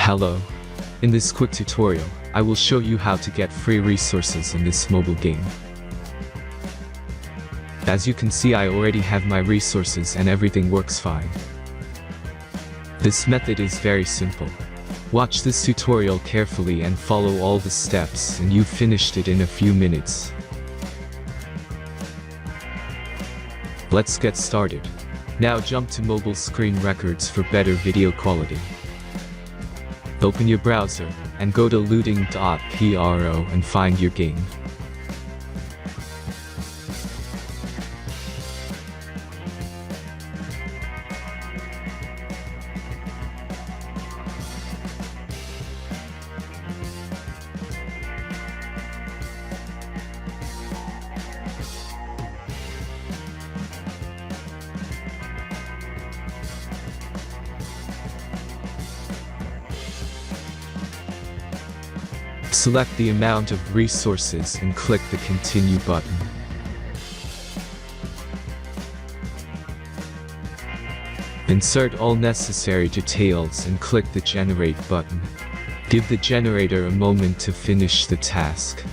Hello. In this quick tutorial, I will show you how to get free resources in this mobile game. As you can see, I already have my resources and everything works fine. This method is very simple. Watch this tutorial carefully and follow all the steps and you've finished it in a few minutes. Let's get started. Now jump to mobile screen records for better video quality. Open your browser and go to looting.pro and find your game. Select the amount of resources and click the Continue button. Insert all necessary details and click the Generate button. Give the generator a moment to finish the task.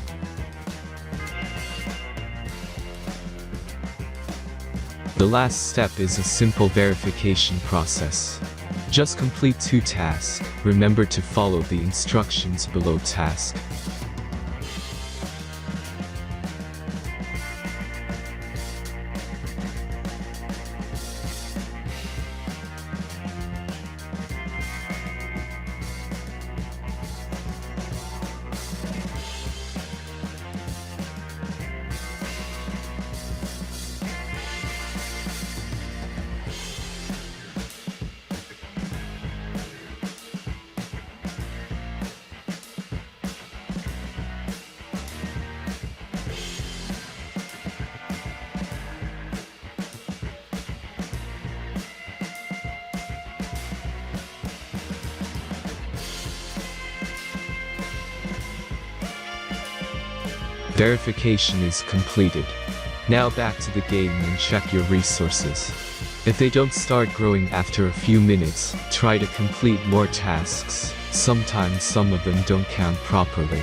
The last step is a simple verification process. Just complete 2 tasks. Remember to follow the instructions below task. Verification is completed. Now back to the game and check your resources. If they don't start growing after a few minutes, try to complete more tasks. Sometimes some of them don't count properly.